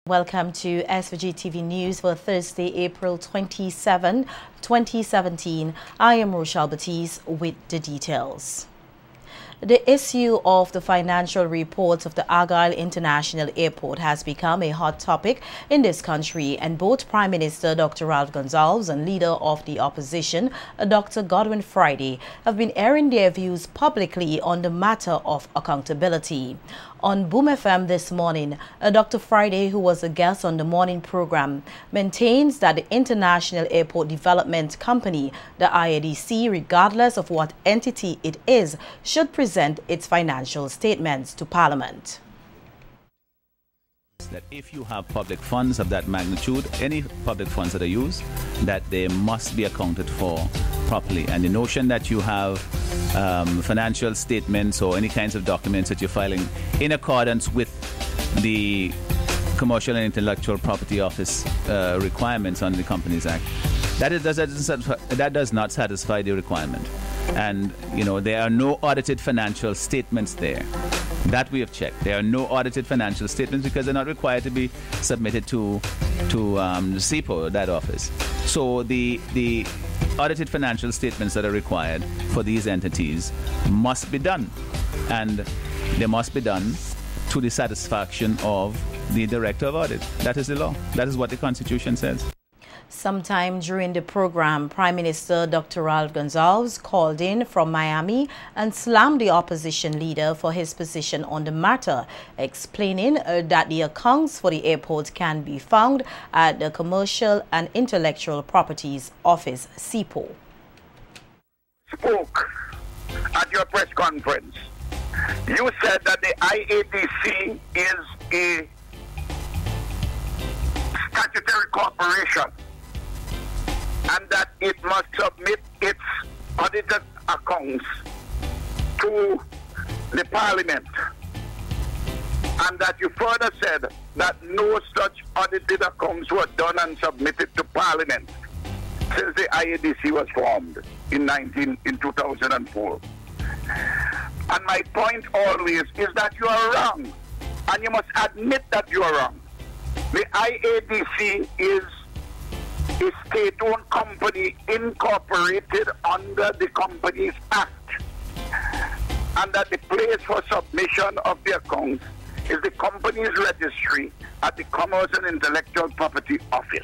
Welcome to SVG-TV News for Thursday, April 27, 2017. I am Rochelle Batiste with the details. The issue of the financial reports of the Argyle International Airport has become a hot topic in this country, and both Prime Minister Dr. Ralph Gonsalves and Leader of the Opposition, Dr. Godwin Friday, have been airing their views publicly on the matter of accountability. On Boom FM this morning, Dr. Friday, who was a guest on the morning program, maintains that the International Airport Development Company, the IADC, regardless of what entity it is, should present its financial statements to Parliament. That if you have public funds of that magnitude, any public funds that are used, that they must be accounted for properly. And the notion that you have financial statements or any kinds of documents that you're filing in accordance with the Commercial and Intellectual Property Office requirements under the Companies Act, that does not satisfy the requirement. And, you know, there are no audited financial statements there. That we have checked. There are no audited financial statements because they're not required to be submitted to CIPO, that office. So the audited financial statements that are required for these entities must be done. And they must be done to the satisfaction of the Director of Audit. That is the law. That is what the Constitution says. Sometime during the program, Prime Minister Dr. Ralph Gonsalves called in from Miami and slammed the opposition leader for his position on the matter, explaining that the accounts for the airport can be found at the Commercial and Intellectual Properties Office, CIPO. Spoke at your press conference. You said that the IADC is a statutory corporation, and that it must submit its audited accounts to the Parliament. And that you further said that no such audited accounts were done and submitted to Parliament since the IADC was formed in 2004. And my point always is that you are wrong, and you must admit that you are wrong. The IADC is a state-owned company incorporated under the Companies Act, and that the place for submission of the accounts is the company's registry at the Commerce and Intellectual Property Office.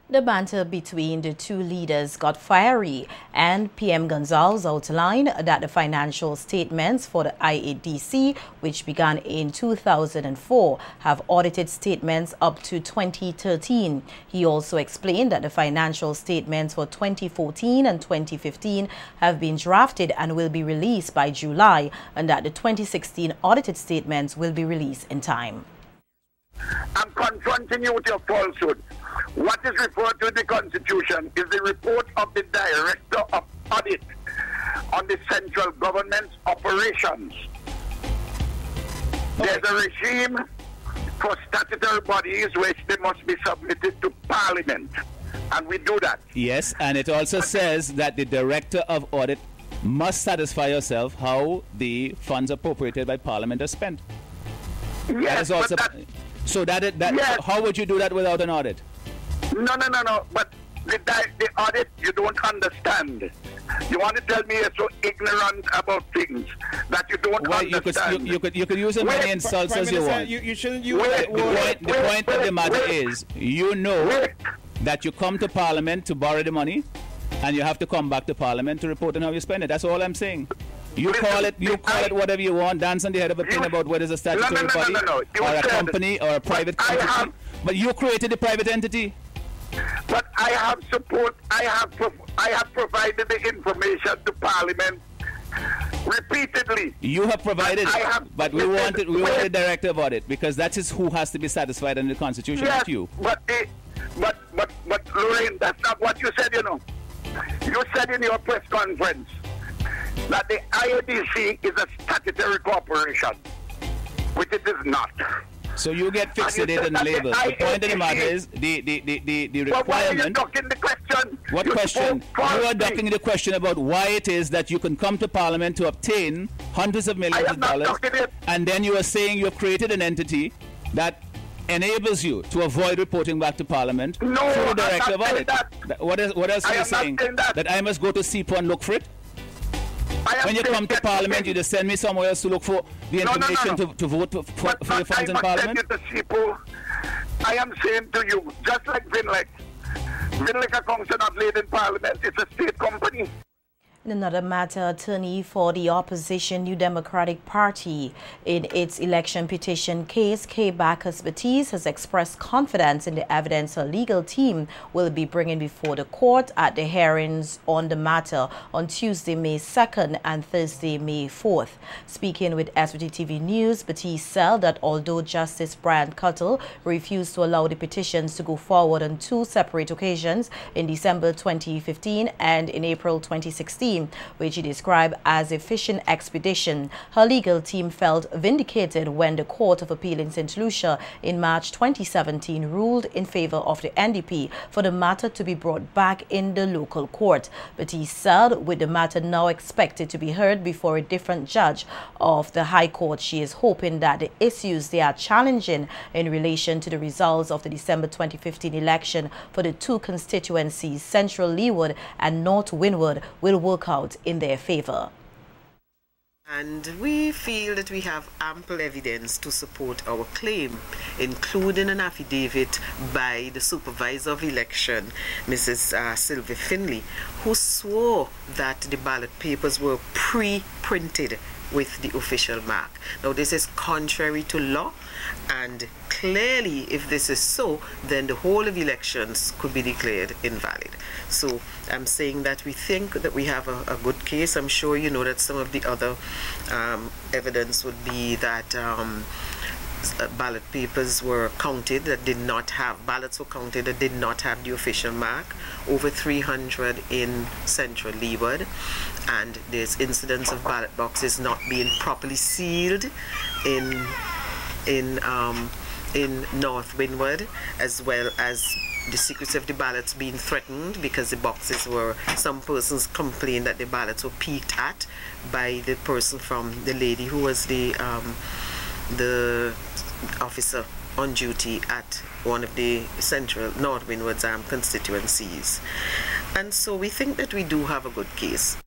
The banter between the two leaders got fiery, and PM Gonsalves outlined that the financial statements for the IADC, which began in 2004, have audited statements up to 2013. He also explained that the financial statements for 2014 and 2015 have been drafted and will be released by July, and that the 2016 audited statements will be released in time. I'm confronting you with your falsehood. What is referred to in the Constitution is the report of the Director of Audit on the central government's operations. Okay. There's a regime for statutory bodies which they must be submitted to Parliament, and we do that. Yes, and it also says that the Director of Audit must satisfy yourself how the funds appropriated by Parliament are spent. Yes, that is also, yes. How would you do that without an audit? No. But the audit, you don't understand. You want to tell me you're so ignorant about things that you don't understand. You could use as many insults as you want. You shouldn't use the point of the matter is, you know that you come to Parliament to borrow the money, and you have to come back to Parliament to report on how you spend it. That's all I'm saying. You call it whatever you want, dance on the head of a pin about whether it's a statutory body or a company or a private entity. But you created the private entity. But I have support. I have provided the information to Parliament repeatedly. You have provided it, but we want the Director of Audit, because that is who has to be satisfied under the Constitution, yes, not you. But Lorraine, that's not what you said. You know, you said in your press conference that the IADC is a statutory corporation, which it is not. So you get fixated on the label. The point of the matter is the requirement. Why are you ducking the question? What question? You are ducking the question about why it is that you can come to Parliament to obtain hundreds of millions of dollars, and then you are saying you have created an entity that enables you to avoid reporting back to Parliament No, through the I'm Director not of saying Audit. that. What else are I you am not saying? saying that. That I must go to SIPO and look for it? When you come to Parliament, you just send me somewhere else to look for the information to vote for your funds in Parliament? I am saying to you, just like Vinlec accounts are not laid in Parliament, it's a state company. In another matter, attorney for the opposition New Democratic Party in its election petition case, K. Bacchus Baptiste, has expressed confidence in the evidence her legal team will be bringing before the court at the hearings on the matter on Tuesday, May 2nd and Thursday, May 4th. Speaking with SVGTV News, Baptiste said that although Justice Brian Cuttle refused to allow the petitions to go forward on two separate occasions in December 2015 and in April 2016, which he described as a fishing expedition, her legal team felt vindicated when the Court of Appeal in St. Lucia in March 2017 ruled in favor of the NDP for the matter to be brought back in the local court. But he said with the matter now expected to be heard before a different judge of the High Court, she is hoping that the issues they are challenging in relation to the results of the December 2015 election for the two constituencies, Central Leeward and North Windward, will work out in their favor. And we feel that we have ample evidence to support our claim, including an affidavit by the Supervisor of Election, Mrs. Sylvia Finley, who swore that the ballot papers were pre-printed with the official mark. Now, this is contrary to law, and clearly, if this is so, then the whole of elections could be declared invalid. So I'm saying that we think that we have a good case. I'm sure you know that some of the other evidence would be that ballot papers were counted that did not have, ballots were counted that did not have the official mark, over 300 in Central Leeward, and there's incidents of ballot boxes not being properly sealed in North Windward, as well as the secrecy of the ballots being threatened because the boxes were, some persons complained that the ballots were peeked at by the person from the lady who was the officer on duty at one of the Central North Windward's constituencies. And so we think that we do have a good case.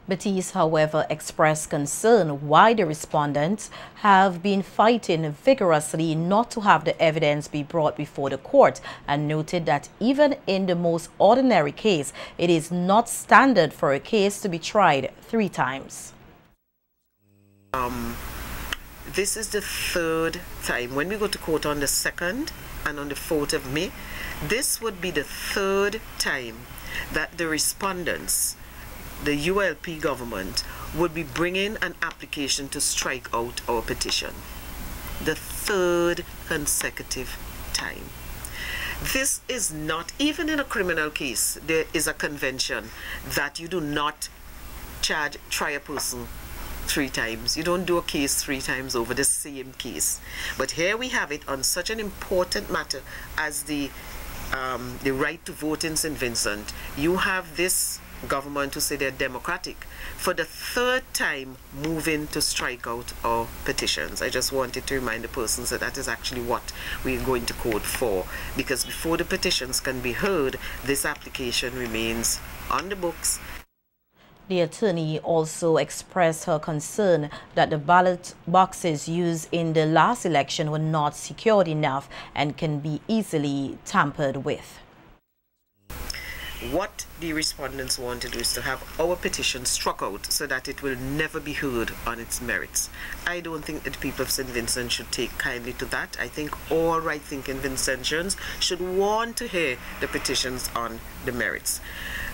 Baptiste, however, expressed concern why the respondents have been fighting vigorously not to have the evidence be brought before the court, and noted that even in the most ordinary case, it is not standard for a case to be tried 3 times. This is the 3rd time. When we go to court on the 2nd and on the 4th of May, this would be the 3rd time that the respondents, the ULP government, would be bringing an application to strike out our petition. The 3rd consecutive time. This is not, even in a criminal case, there is a convention that you do not try a person 3 times. You don't do a case 3 times over the same case. But here we have it on such an important matter as the right to vote in St. Vincent. You have this government who say they're democratic for the 3rd time moving to strike out our petitions. I just wanted to remind the persons that that is actually what we're going to court for, because before the petitions can be heard, this application remains on the books. The attorney also expressed her concern that the ballot boxes used in the last election were not secured enough and can be easily tampered with. What the respondents want to do is to have our petition struck out so that it will never be heard on its merits. I don't think that the people of St. Vincent should take kindly to that. I think all right-thinking Vincentians should want to hear the petitions on the merits.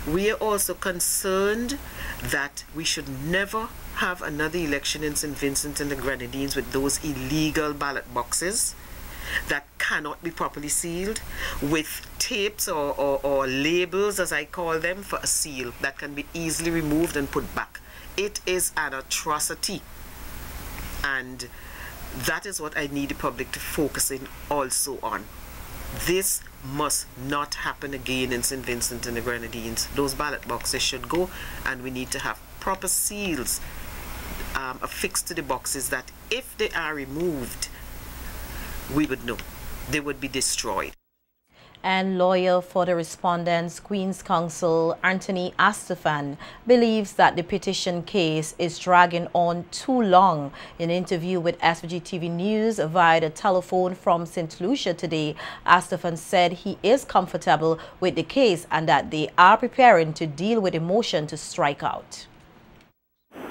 We are also concerned that we should never have another election in St. Vincent and the Grenadines with those illegal ballot boxes that cannot be properly sealed, with tapes or labels, as I call them, for a seal that can be easily removed and put back. It is an atrocity, and that is what I need the public to focus in also on. This must not happen again in St. Vincent and the Grenadines. Those ballot boxes should go, and we need to have proper seals affixed to the boxes that if they are removed, we would know. they would be destroyed. And lawyer for the respondents, Queen's Counsel Anthony Astafan, believes that the petition case is dragging on too long. In an interview with SVG-TV News via the telephone from St. Lucia today, Astafan said he is comfortable with the case and that they are preparing to deal with the motion to strike out.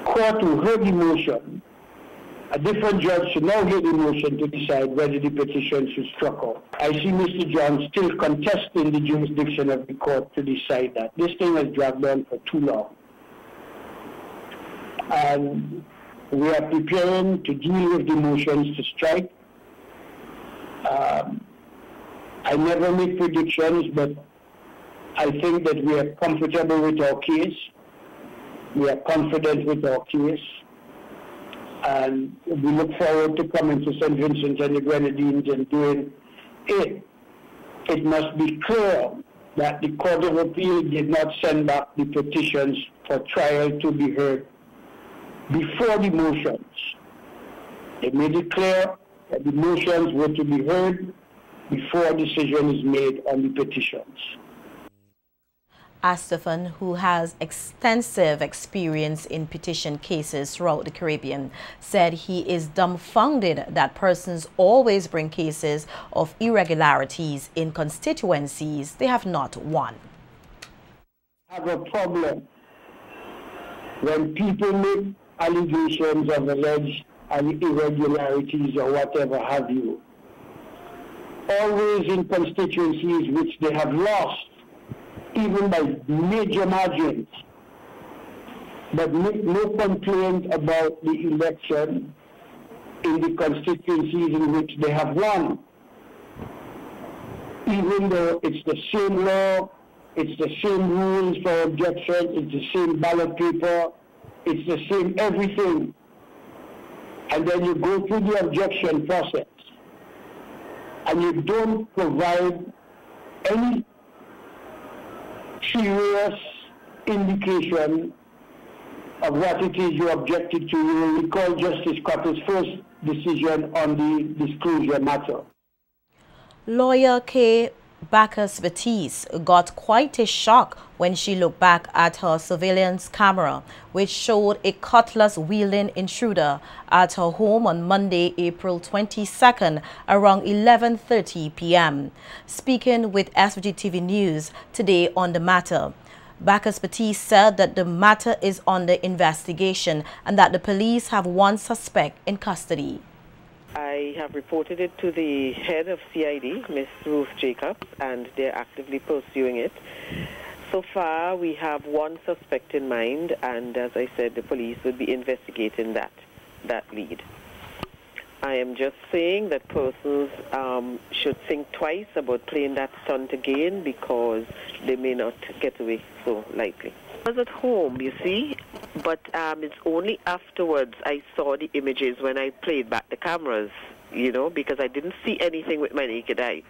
Court who heard the motion, a different judge should now hear the motion to decide whether the petition should struck out. I see Mr. John still contesting the jurisdiction of the court to decide that. This thing has dragged on for too long. And we are preparing to deal with the motions to strike. I never make predictions, but I think that we are comfortable with our case. We are confident with our case. And we look forward to coming to St. Vincent and the Grenadines and doing it. It must be clear that the Court of Appeal did not send back the petitions for trial to be heard before the motions. They made it clear that the motions were to be heard before a decision is made on the petitions. Astafan, who has extensive experience in petition cases throughout the Caribbean, said he is dumbfounded that persons always bring cases of irregularities in constituencies they have not won. I have a problem when people make allegations of alleged irregularities or whatever have you, always in constituencies which they have lost, even by major margins, but make no complaint about the election in the constituencies in which they have won. Even though it's the same law, it's the same rules for objection, it's the same ballot paper, it's the same everything. And then you go through the objection process and you don't provide any serious indication of what it is you objected to. You will recall Justice Coppel's first decision on the disclosure matter. Lawyer K. Bacchus-Batiste got quite a shock when she looked back at her surveillance camera, which showed a cutlass-wielding intruder at her home on Monday, April 22nd, around 11:30 p.m. Speaking with SVG-TV News today on the matter, Bacchus-Batiste said that the matter is under investigation and that the police have one suspect in custody. I have reported it to the head of CID, Ms. Ruth Jacobs, and they're actively pursuing it. So far, we have one suspect in mind, and as I said, the police would be investigating that lead. I am just saying that persons should think twice about playing that stunt again because they may not get away so lightly. I was at home, you see, but it's only afterwards I saw the images when I played back the cameras, you know, because I didn't see anything with my naked eye.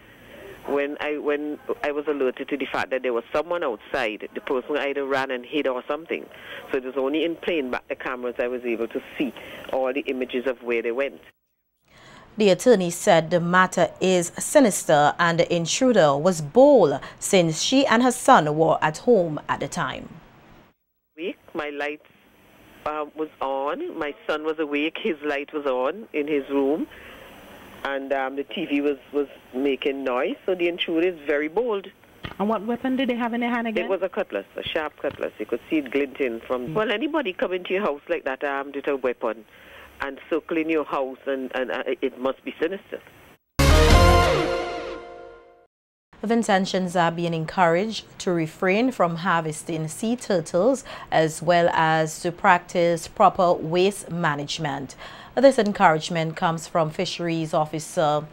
When I was alerted to the fact that there was someone outside, the person either ran and hid or something. So it was only in playing back the cameras I was able to see all the images of where they went. The attorney said the matter is sinister and the intruder was bold since she and her son were at home at the time. My light was on. My son was awake. His light was on in his room. And the TV was making noise. So the intruder is very bold. And what weapon did they have in their hand again? It was a cutlass, a sharp cutlass. You could see it glinting from... Well, anybody come into your house like that armed with a weapon and circling your house, and it must be sinister. Vincentians are being encouraged to refrain from harvesting sea turtles as well as to practice proper waste management. This encouragement comes from Fisheries Officer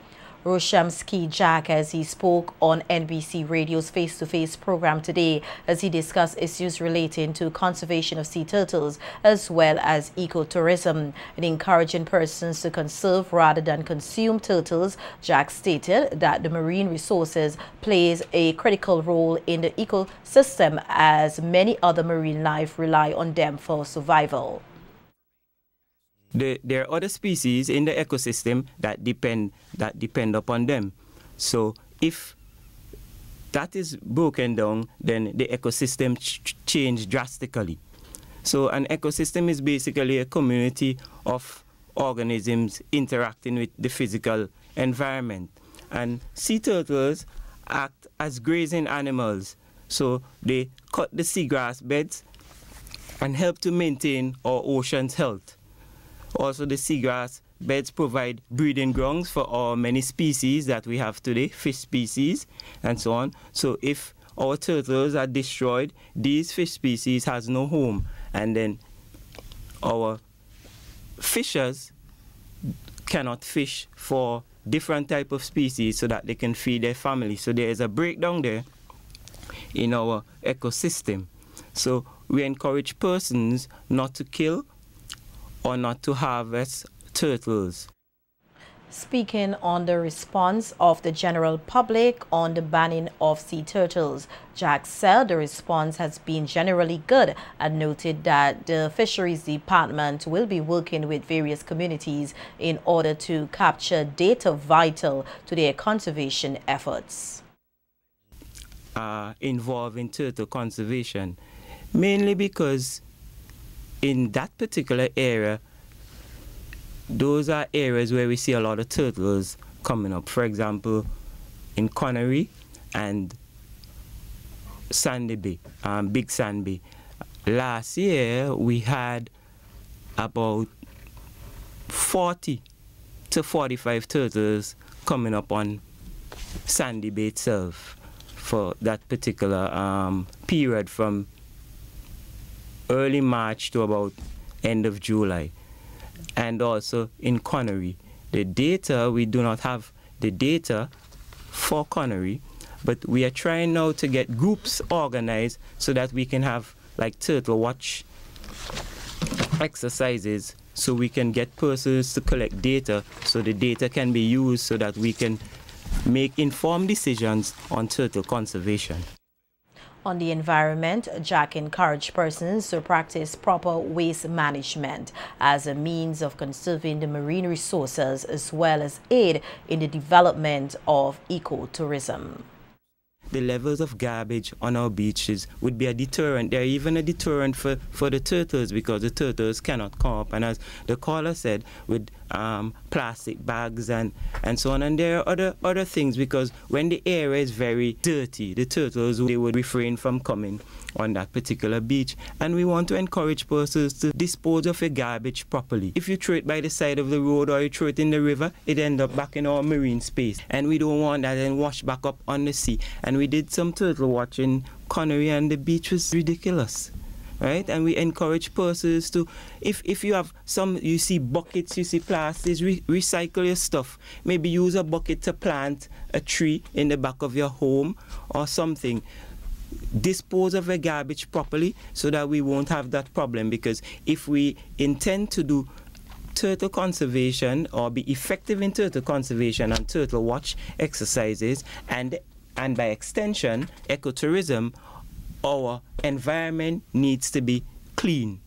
Roshamsky Jack as he spoke on NBC Radio's face-to-face program today as he discussed issues relating to conservation of sea turtles as well as ecotourism. In encouraging persons to conserve rather than consume turtles, Jack stated that the marine resources plays a critical role in the ecosystem as many other marine life rely on them for survival. There are other species in the ecosystem that depend upon them. So if that is broken down, then the ecosystem change drastically. So an ecosystem is basically a community of organisms interacting with the physical environment. And sea turtles act as grazing animals. So they cut the seagrass beds and help to maintain our ocean's health. Also, the seagrass beds provide breeding grounds for our many species that we have today, fish species and so on. So if our turtles are destroyed, these fish species has no home, and then our fishers cannot fish for different type of species so that they can feed their family. So there is a breakdown there in our ecosystem. So we encourage persons not to kill or not to harvest turtles. Speaking on the response of the general public on the banning of sea turtles, Jack said the response has been generally good and noted that the Fisheries Department will be working with various communities in order to capture data vital to their conservation efforts. Involving turtle conservation, mainly because in that particular area, those are areas where we see a lot of turtles coming up. For example, in Connery and Sandy Bay, Big Sand Bay. Last year, we had about 40 to 45 turtles coming up on Sandy Bay itself for that particular period from early March to about end of July. And also in Connery, the data, we do not have the data for Connery, but we are trying now to get groups organized so that we can have like turtle watch exercises, so we can get persons to collect data, so the data can be used so that we can make informed decisions on turtle conservation. On the environment, Jack encouraged persons to practice proper waste management as a means of conserving the marine resources as well as aid in the development of ecotourism. The levels of garbage on our beaches would be a deterrent. They're even a deterrent for the turtles, because the turtles cannot come up. And as the caller said, with plastic bags and so on. And there are other things, because when the area is very dirty, the turtles, they would refrain from coming on that particular beach. And we want to encourage persons to dispose of your garbage properly. If you throw it by the side of the road or you throw it in the river, it ends up back in our marine space. And we don't want that and wash back up on the sea. And we did some turtle watching Connery, and the beach was ridiculous. Right? And we encourage persons to, if you have you see buckets, you see plastics, recycle your stuff. Maybe use a bucket to plant a tree in the back of your home or something. Dispose of your garbage properly so that we won't have that problem, because if we intend to do turtle conservation or be effective in turtle conservation and turtle watch exercises and by extension ecotourism, our environment needs to be clean.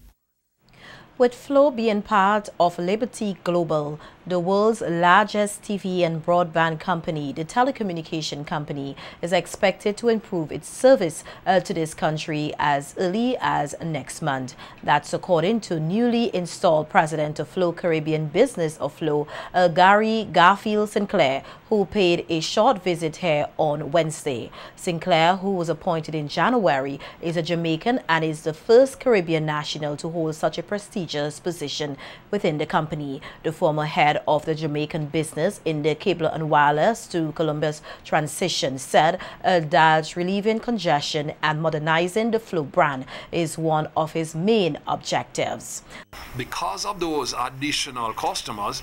With Flow being part of Liberty Global, the world's largest TV and broadband company, the telecommunication company is expected to improve its service to this country as early as next month. That's according to newly installed president of Flow Caribbean Business of Flow, Gary Garfield Sinclair, who paid a short visit here on Wednesday. Sinclair, who was appointed in January, is a Jamaican and is the first Caribbean national to hold such a prestigious position within the company. The former head of the Jamaican business in the Cable and Wireless to Columbus transition said that relieving congestion and modernizing the Flow brand is one of his main objectives. Because of those additional customers,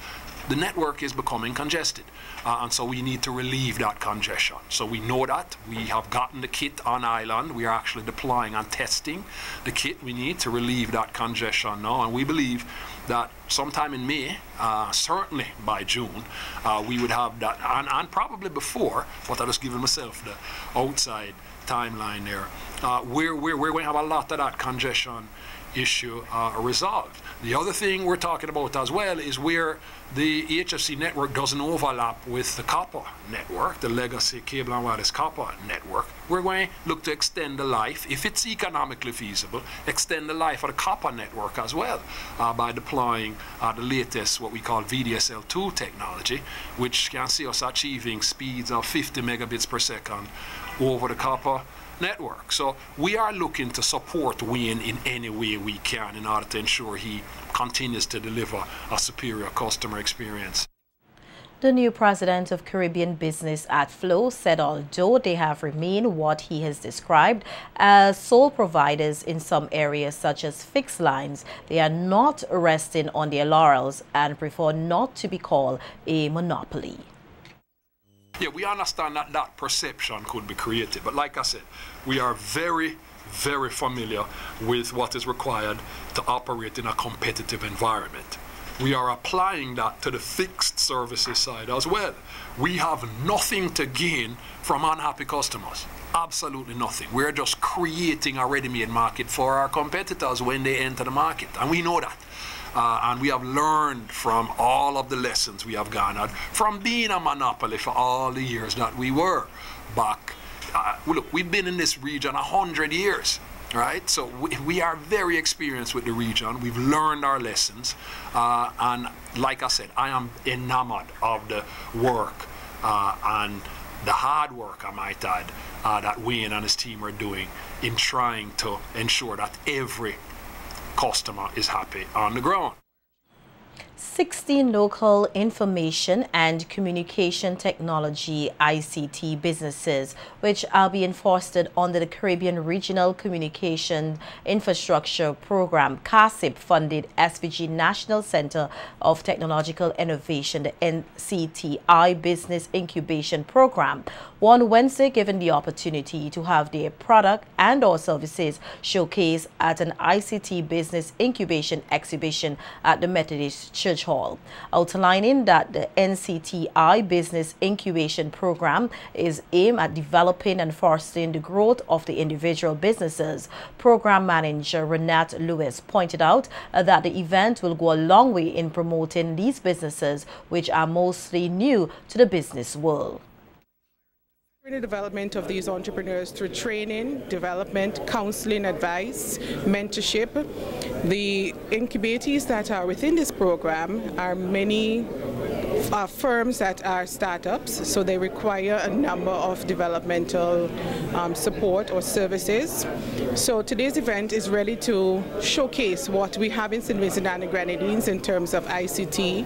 the network is becoming congested. And so we need to relieve that congestion. So we know that. We have gotten the kit on island. We are actually deploying and testing the kit we need to relieve that congestion now. And we believe that sometime in May, certainly by June, we would have that, and probably before, but I just giving myself the outside timeline there, we're going to have a lot of that congestion issue resolved. The other thing we're talking about as well is we're the HFC network doesn't overlap with the copper network, the legacy cable and wireless copper network. We're going to look to extend the life, if it's economically feasible, extend the life of the copper network as well by deploying the latest, what we call VDSL2 technology, which can see us achieving speeds of 50 megabits per second over the copper network. So we are looking to support Wayne in any way we can in order to ensure he continues to deliver a superior customer experience. The new president of Caribbean Business at Flow said although they have remained what he has described as sole providers in some areas such as fixed lines, they are not resting on their laurels and prefer not to be called a monopoly. Yeah, we understand that that perception could be created, but like I said, we are very familiar with what is required to operate in a competitive environment. We are applying that to the fixed services side as well. We have nothing to gain from unhappy customers. Absolutely nothing. We're just creating a ready-made market for our competitors when they enter the market, and we know that. And we have learned from all of the lessons we have garnered from being a monopoly for all the years that we were back. Look, we've been in this region 100 years, right? So we are very experienced with the region. We've learned our lessons. And like I said, I am enamored of the work and the hard work, I might add, that Wayne and his team are doing in trying to ensure that every customer is happy on the ground. 16 local information and communication technology ICT businesses, which are being fostered under the Caribbean Regional Communication Infrastructure Program, CARCIP-funded SVG National Center of Technological Innovation, the NCTI Business Incubation Program, won Wednesday given the opportunity to have their product and or services showcased at an ICT Business Incubation exhibition at the Methodist Church Hall, outlining that the NCTI Business Incubation Program is aimed at developing and fostering the growth of the individual businesses. Program Manager Renat Lewis pointed out that the event will go a long way in promoting these businesses, which are mostly new to the business world. The development of these entrepreneurs through training, development, counseling, advice, mentorship. The incubators that are within this program are many firms that are startups, so they require a number of developmental support or services. So today's event is really to showcase what we have in St. Vincent and the Grenadines in terms of ICT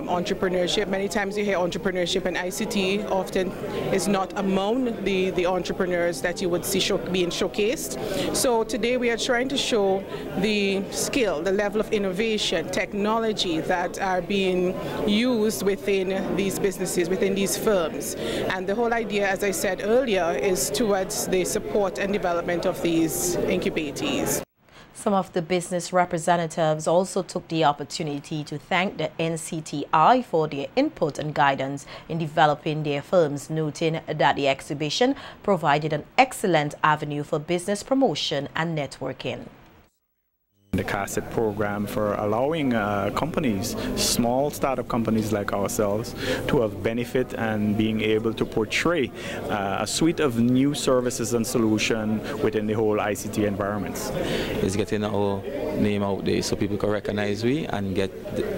entrepreneurship. Many times you hear entrepreneurship, and ICT often is not among the entrepreneurs that you would see being showcased. So today we are trying to show the skill, the level of innovation, technology that are being used within these businesses, within these firms. And the whole idea, as I said earlier, is towards the support and development of these incubators. Some of the business representatives also took the opportunity to thank the NCTI for their input and guidance in developing their firms, noting that the exhibition provided an excellent avenue for business promotion and networking. The CARCIP program for allowing companies, small startup companies like ourselves, to have benefit and being able to portray a suite of new services and solutions within the whole ICT environments. It's getting our name out there so people can recognize we and get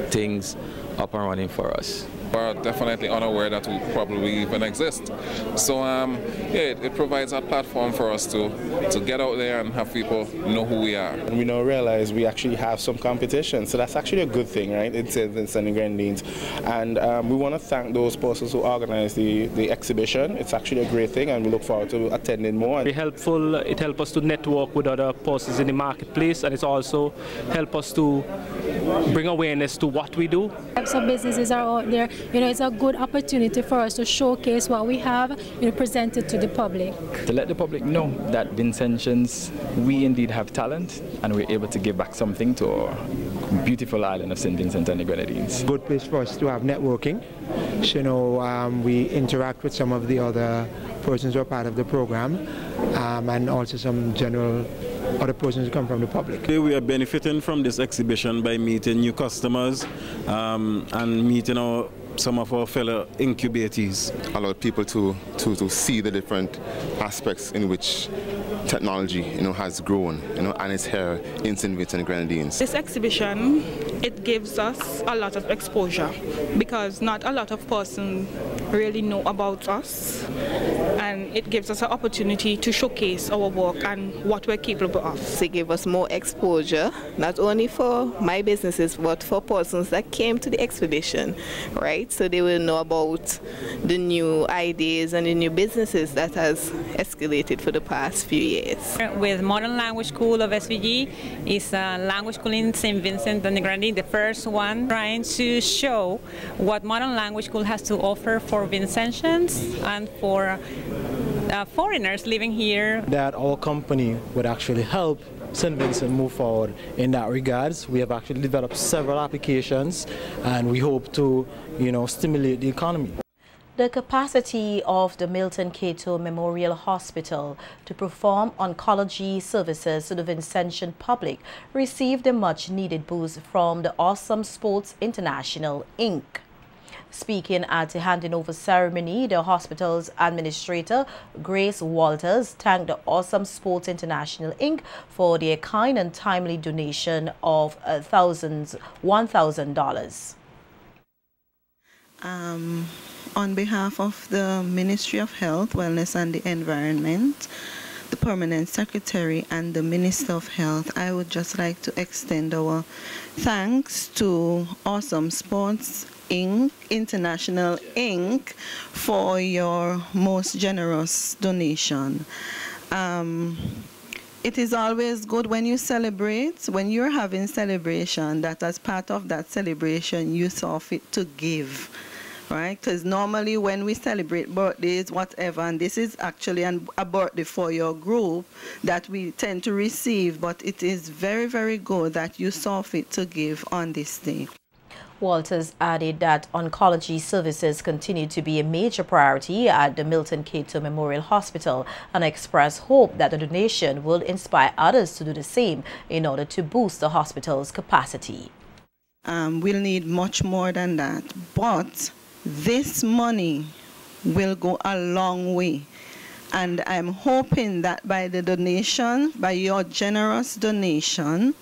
things up and running for us. We're definitely unaware that we probably even exist. So yeah, it provides a platform for us to get out there and have people know who we are. And we now realize we actually have some competition, so that's actually a good thing, right? It's in St. Grenadines. And we want to thank those persons who organized the exhibition. It's actually a great thing, and we look forward to attending more. It helps us to network with other persons in the marketplace, and it's also help us to bring awareness to what we do. Types of businesses are out there. It's a good opportunity for us to showcase what we have, present it to the public. To let the public know that Vincentians, we indeed have talent, and we're able to give back something to our beautiful island of St. Vincent and the Grenadines. Good place for us to have networking. So, we interact with some of the other persons who are part of the program, and also some general other persons who come from the public. We are benefiting from this exhibition by meeting new customers and meeting some of our fellow incubatees. Allow people to see the different aspects in which technology, has grown, and is here in St. Vincent and Grenadines. This exhibition, it gives us a lot of exposure because not a lot of persons really know about us, and it gives us an opportunity to showcase our work and what we're capable of. They give us more exposure, not only for my businesses, but for persons that came to the exhibition, right? So they will know about the new ideas and the new businesses that has escalated for the past few years. With Modern Language School of SVG, is a language school in St. Vincent and the Grenadines, the first one, trying to show what Modern Language School has to offer for Vincentians and for foreigners living here. That our company would actually help St. Vincent move forward in that regards. We have actually developed several applications and we hope to, stimulate the economy. The capacity of the Milton Cato Memorial Hospital to perform oncology services to the Vincentian public received a much-needed boost from the Awesome Sports International, Inc. Speaking at the handing-over ceremony, the hospital's administrator, Grace Walters, thanked the Awesome Sports International, Inc. for their kind and timely donation of $1,000. On behalf of the Ministry of Health, Wellness and the Environment, the Permanent Secretary and the Minister of Health, I would just like to extend our thanks to Awesome Sports International, Inc. for your most generous donation. It is always good when you celebrate, when you're having celebration, that as part of that celebration you saw fit to give. Right? Because normally when we celebrate birthdays, whatever, and this is actually a birthday for your group that we tend to receive, but it is very, very good that you saw fit to give on this day. Walters added that oncology services continue to be a major priority at the Milton Cato Memorial Hospital and expressed hope that the donation will inspire others to do the same in order to boost the hospital's capacity. We'll need much more than that, but this money will go a long way, and I'm hoping that by the donation, by your generous donation,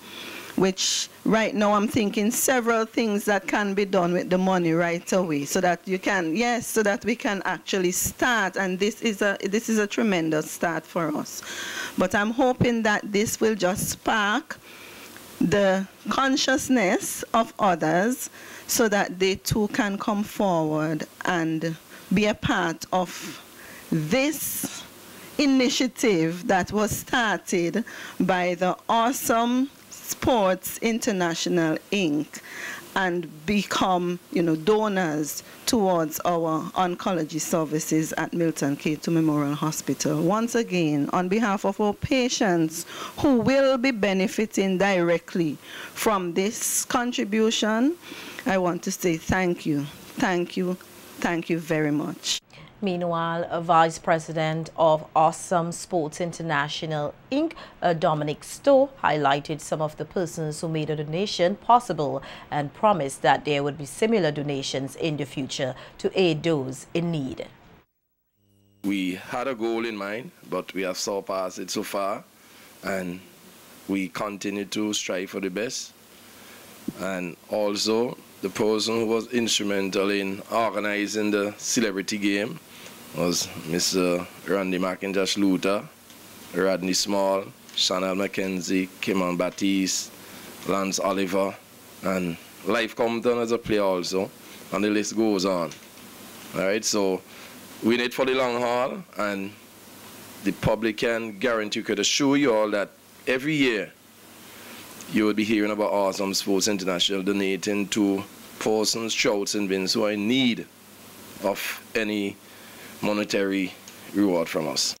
which right now I'm thinking several things that can be done with the money right away, so that you can, yes, so that we can actually start, and this is a tremendous start for us. But I'm hoping that this will just spark the consciousness of others so that they too can come forward and be a part of this initiative that was started by the Awesome Sports International, Inc. and become, donors towards our oncology services at Milton Cato Memorial Hospital. Once again, on behalf of our patients who will be benefiting directly from this contribution, I want to say thank you, thank you, thank you very much. Meanwhile, a Vice President of Awesome Sports International, Inc., Dominic Stowe, highlighted some of the persons who made a donation possible and promised that there would be similar donations in the future to aid those in need. We had a goal in mind, but we have surpassed it so far, and we continue to strive for the best. And also, the person who was instrumental in organizing the celebrity game was Mr. Randy McIntosh Luther, Rodney Small, Chanel McKenzie, Kimon Baptiste, Lance Oliver, and Life Compton as a player also, and the list goes on. Alright, so we're in it for the long haul, and the public can guarantee, could assure you all that every year you will be hearing about Awesome Sports International donating to persons, shouts, and bins who are in need of any monetary reward from us.